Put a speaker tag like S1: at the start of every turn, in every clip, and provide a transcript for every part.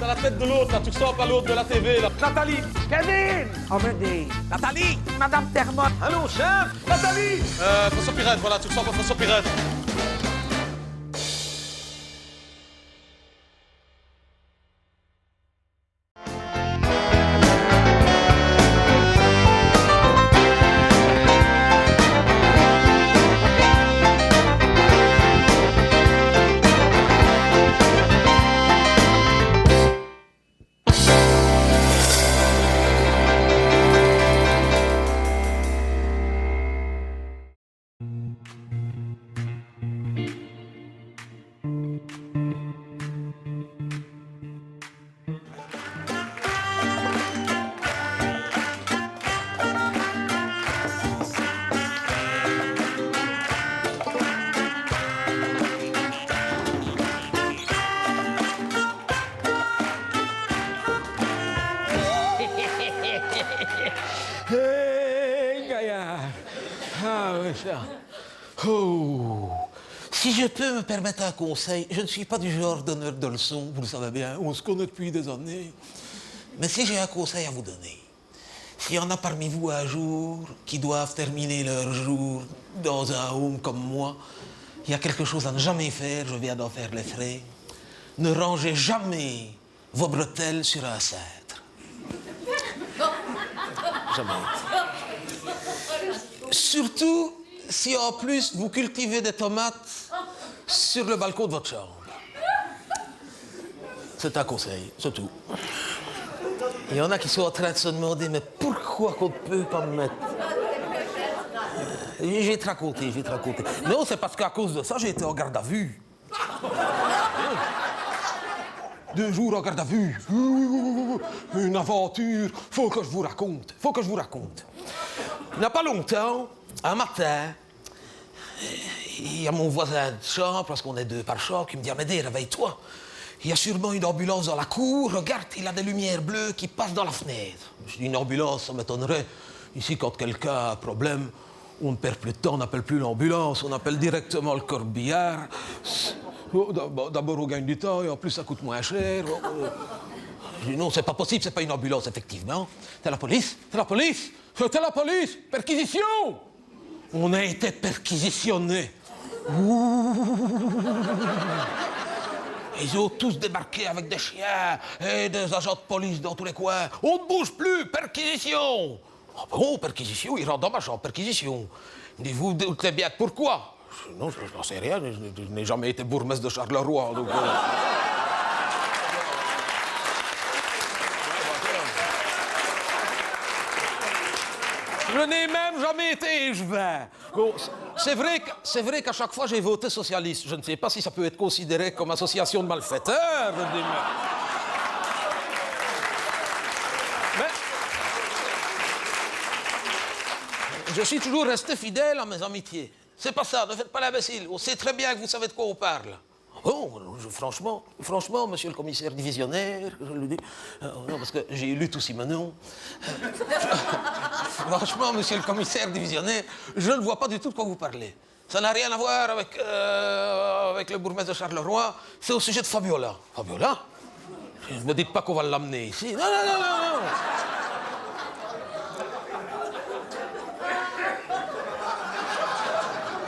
S1: t'as la tête de l'autre, là, tu ressembles à l'autre de la TV, là. Nathalie.
S2: Kevin! Amédée! Nathalie! Madame Termotte!
S1: Allô, chef. Nathalie. François Pirette, voilà, tu ressembles à François Pirette.
S3: Hey, Gaillard! Ah, oui, ça. Oh! Si je peux me permettre un conseil, je ne suis pas du genre donneur de leçons, vous le savez bien, on se connaît depuis des années. Mais si j'ai un conseil à vous donner, s'il y en a parmi vous un jour qui doivent terminer leur jour dans un home comme moi, il y a quelque chose à ne jamais faire, je viens d'en faire les frais. Ne rangez jamais vos bretelles sur un cintre. Jamais. Surtout si en plus vous cultivez des tomates sur le balcon de votre chambre. C'est un conseil, c'est tout. Il y en a qui sont en train de se demander, mais pourquoi qu'on ne peut pas me mettre... Je vais te raconter. Non, c'est parce qu'à cause de ça, j'ai été en garde à vue. 2 jours en garde à vue. Une aventure. Faut que je vous raconte. Il n'y a pas longtemps, un matin, il y a mon voisin de chambre, parce qu'on est 2 par chambre, qui me dit « Amédée, réveille-toi. Il y a sûrement une ambulance dans la cour. Regarde, il a des lumières bleues qui passent dans la fenêtre. » Je dis « Une ambulance, ça m'étonnerait. Ici, quand quelqu'un a un problème, on ne perd plus de temps, on n'appelle plus l'ambulance, on appelle directement le corbillard. Oh, d'abord, on gagne du temps et en plus, ça coûte moins cher. » Je dis « Non, c'est pas possible, c'est pas une ambulance, effectivement. C'est la police. C'était la police. Perquisition. » On a été perquisitionnés. Ils ont tous débarqué avec des chiens et des agents de police dans tous les coins. On ne bouge plus, perquisition. Ah bon, perquisition, ils rentrent dans ma chambre, perquisition. Il dit, vous doutez bien pourquoi? Je dis, non, je n'en sais rien, je n'ai jamais été bourgmestre de Charleroi. Donc, Je n'ai même jamais été échevin. Bon, c'est vrai qu'à chaque fois, j'ai voté socialiste. Je ne sais pas si ça peut être considéré comme association de malfaiteurs. Mais je suis toujours resté fidèle à mes amitiés. C'est pas ça, ne faites pas l'imbécile. On sait très bien que vous savez de quoi on parle. Bon, franchement, monsieur le commissaire divisionnaire, je le dis, non, parce que j'ai lu tout Simenon. Franchement, monsieur le commissaire divisionnaire, je ne vois pas du tout de quoi vous parlez. Ça n'a rien à voir avec le bourgmestre de Charleroi, c'est au sujet de Fabiola. Fabiola? Ne me dites pas qu'on va l'amener ici. Non.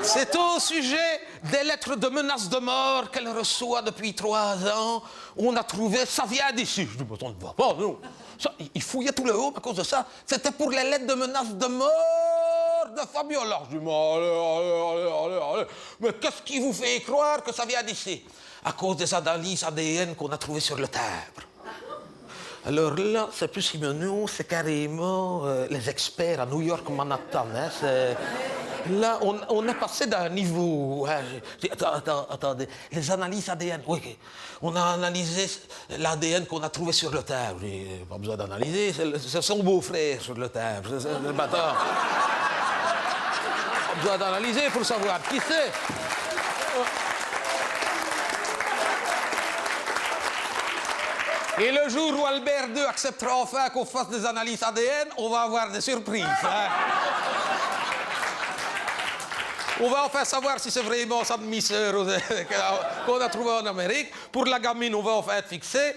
S3: C'est au sujet des lettres de menaces de mort qu'elle reçoit depuis 3 ans. On a trouvé, ça vient d'ici. Je dis, on ne voit pas, non. Ça, il fouillait tout le haut à cause de ça. C'était pour les lettres de menaces de mort de Fabiola. Je dis, allez. Mais qu'est-ce qui vous fait croire que ça vient d'ici? À cause des analyses ADN qu'on a trouvées sur le timbre. Alors là, c'est plus Simenon, c'est carrément les experts à New York, Manhattan. Hein, là, on est passé d'un niveau... Hein, attendez, les analyses ADN, oui. On a analysé l'ADN qu'on a trouvé sur le timbre. Pas besoin d'analyser, c'est son beau-frère sur le timbre. C'est le bâtard. Pas besoin d'analyser pour savoir qui c'est. Et le jour où Albert II acceptera enfin qu'on fasse des analyses ADN, on va avoir des surprises. Hein. On va enfin savoir si c'est vraiment sa demi-sœur qu'on a trouvée en Amérique. Pour la gamine, on va enfin être fixé.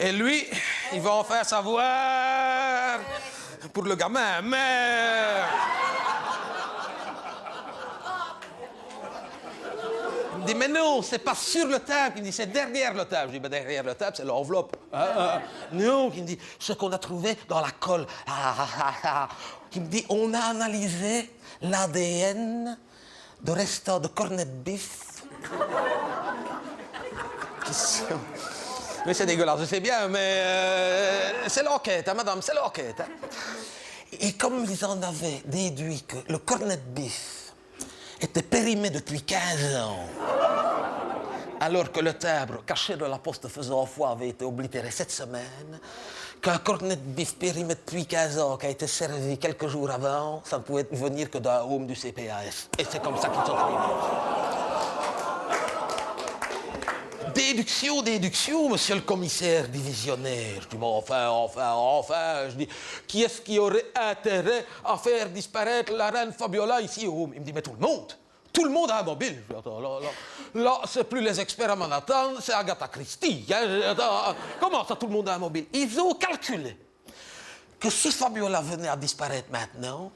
S3: Et lui, il va en faire savoir pour le gamin, mais... Il me dit, mais non, c'est pas sur le table. Il me dit, c'est derrière le table. Je dis, ben derrière le table, c'est l'enveloppe. Non, il me dit, ce qu'on a trouvé dans la colle. Il me dit, on a analysé l'ADN de restant de cornet de bif. Mais c'est dégueulasse, je sais bien, mais c'est l'enquête, hein, madame, c'est l'enquête. Hein. Et comme ils en avaient déduit que le cornet de bif était périmé depuis 15 ans, alors que le timbre caché de la poste faisant foi avait été oblitéré cette semaine, qu'un cornet de bif périmé depuis 15 ans qui a été servi quelques jours avant, ça ne pouvait venir que d'un home du CPAS. Et c'est comme ça qu'ils sont arrivés. Déduction, monsieur le commissaire divisionnaire. Je dis, mais enfin, je dis, qui est-ce qui aurait intérêt à faire disparaître la reine Fabiola ici au home? Il me dit, mais tout le monde. Tout le monde a un mobile. Je dis, attends, là c'est plus les experts à Manhattan, c'est Agatha Christie. Hein. Attends, comment ça, tout le monde a un mobile? Ils ont calculé que si Fabiola venait à disparaître maintenant,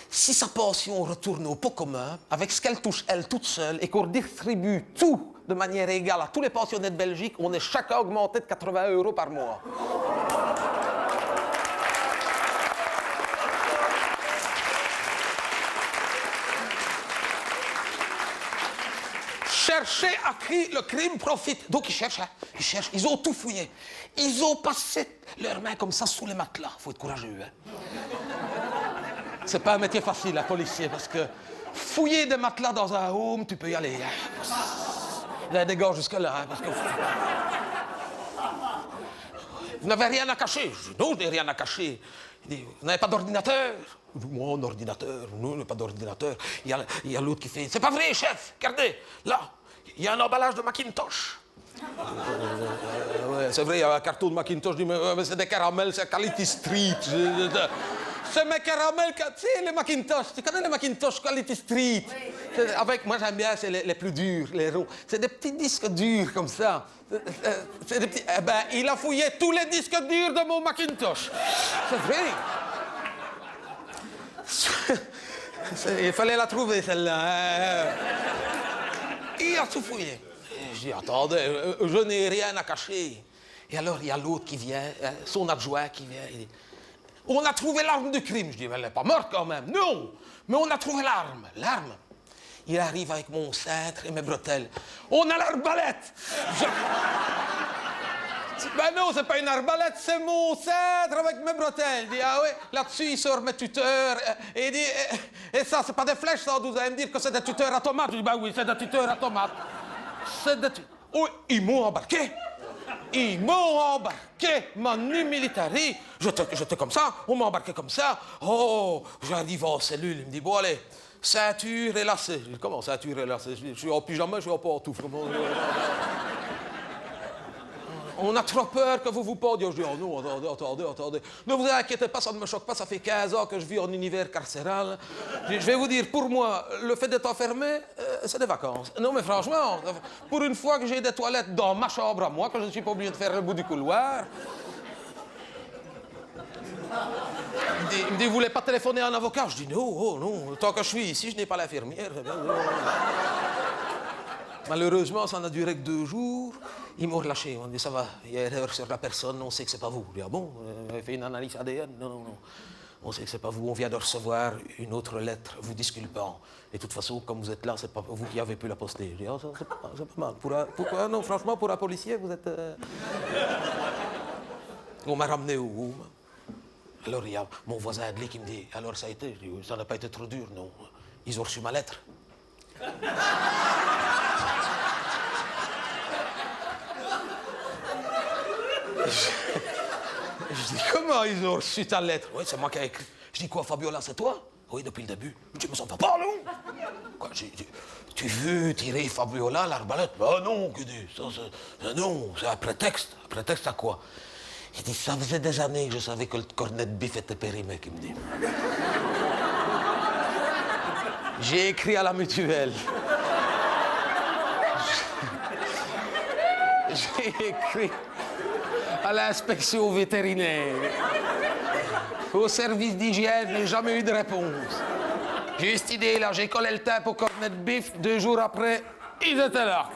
S3: si sa pension retourne au pot commun, avec ce qu'elle touche elle toute seule, et qu'on distribue tout de manière égale à tous les pensionnés de Belgique, on est chacun augmenté de 80 € par mois. Cherchez à qui le crime profite. Donc ils cherchent, hein. Ils cherchent. Ils ont tout fouillé. Ils ont passé leurs mains comme ça sous les matelas. Faut être courageux, hein. C'est pas un métier facile, la policier, parce que fouiller des matelas dans un home, tu peux y aller. Hein. Il y a des gars jusque-là, hein, parce que... Vous n'avez rien à cacher. Je dis, non, je n'ai rien à cacher. Il dit, vous n'avez pas d'ordinateur? Moi, un ordinateur. Non, je n'ai pas d'ordinateur. Il y a l'autre qui fait, c'est pas vrai, chef. Regardez, là, il y a un emballage de Macintosh. Ouais, c'est vrai, il y a un carton de Macintosh. Je dis, mais c'est des caramels, c'est Quality Street. C'est mes caramels, tu sais, les Macintosh. Tu connais les Macintosh Quality Street? Oui. Avec, moi, j'aime bien, c'est les plus durs, les ronds. C'est des petits disques durs comme ça. C'est des petits... Eh ben, il a fouillé tous les disques durs de mon Macintosh. C'est vrai. Il fallait la trouver, celle-là. Il a tout fouillé. Je dis, attendez, je n'ai rien à cacher. Et alors, il y a l'autre qui vient, son adjoint qui vient. Il dit, on a trouvé l'arme du crime. Je dis, mais elle n'est pas morte quand même. Non, mais on a trouvé l'arme. L'arme. Il arrive avec mon cintre et mes bretelles. On a l'arbalète. Ben non, c'est pas une arbalète, c'est mon cintre avec mes bretelles. Il dit, ah oui, là-dessus, il sort mes tuteurs. Et il dit, et ça, c'est pas des flèches, ça, vous allez me dire que c'est des tuteurs à tomates. Je dis, ben oui, c'est des tuteurs à tomates. C'est des tuteurs. Oh, ils m'ont embarqué. Ils m'ont embarqué, manu militari. J'étais comme ça, on m'a embarqué comme ça. Oh, j'arrive en cellule, il me dit, bon, allez, ceinture et lacet. Je dis, comment ceinture et lacet? Je suis en pyjama, je suis en pantoufle. On a trop peur que vous vous pendiez. Je dis, oh non, attendez. Ne vous inquiétez pas, ça ne me choque pas, ça fait 15 ans que je vis en univers carcéral. Je vais vous dire, pour moi, le fait d'être enfermé, c'est des vacances. Non, mais franchement, pour une fois que j'ai des toilettes dans ma chambre à moi, que je ne suis pas obligé de faire le bout du couloir... Il me dit, vous voulez pas téléphoner à un avocat? Je dis, non, oh non, tant que je suis ici, je n'ai pas l'infirmière. Malheureusement, ça n'a duré que 2 jours. Ils m'ont relâché. On dit, ça va, il y a erreur sur la personne, on sait que c'est pas vous. Je dis, ah bon, vous avez fait une analyse ADN? Non. On sait que c'est pas vous, on vient de recevoir une autre lettre vous disculpant. Et de toute façon, comme vous êtes là, c'est pas vous qui avez pu la poster. Je dis, ah, c'est pas mal. Pourquoi? Non, franchement, pour un policier, vous êtes... On m'a ramené au home. Alors, il y a mon voisin de lit qui me dit, alors ça a été? Je dis, ça n'a pas été trop dur, non. Ils ont reçu ma lettre. Je dis, comment ils ont reçu ta lettre? Oui, c'est moi qui ai écrit. Je dis, quoi, Fabiola, c'est toi? Oui, depuis le début. Je dis, mais ça ne va pas, non? Quoi, tu veux tirer Fabiola à l'arbalète? Ben non, non, c'est un prétexte. Un prétexte à quoi? Il dit, ça faisait des années que je savais que le cornet de bif était périmé, qu'il me dit. J'ai écrit à la mutuelle. J'ai écrit à l'inspection vétérinaire, au service d'hygiène, j'ai jamais eu de réponse. J'ai eu cette idée là, j'ai collé le tape au cornet de bif, 2 jours après, ils étaient là.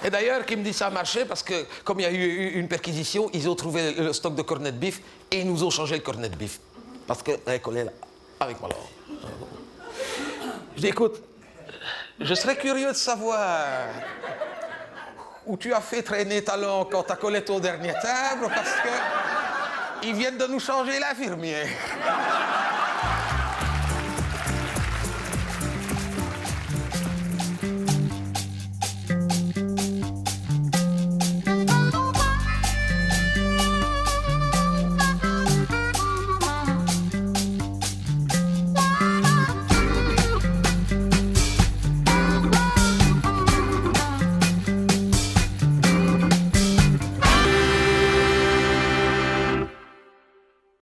S3: Et d'ailleurs, qui me dit ça a marché parce que, comme il y a eu une perquisition, ils ont trouvé le stock de cornet de bif et ils nous ont changé le cornet de bif. Parce qu'elle est collée là, avec ma langue. Je dis, écoute, je serais curieux de savoir où tu as fait traîner ta langue quand tu as collé ton dernier timbre parce que ils viennent de nous changer l'infirmière.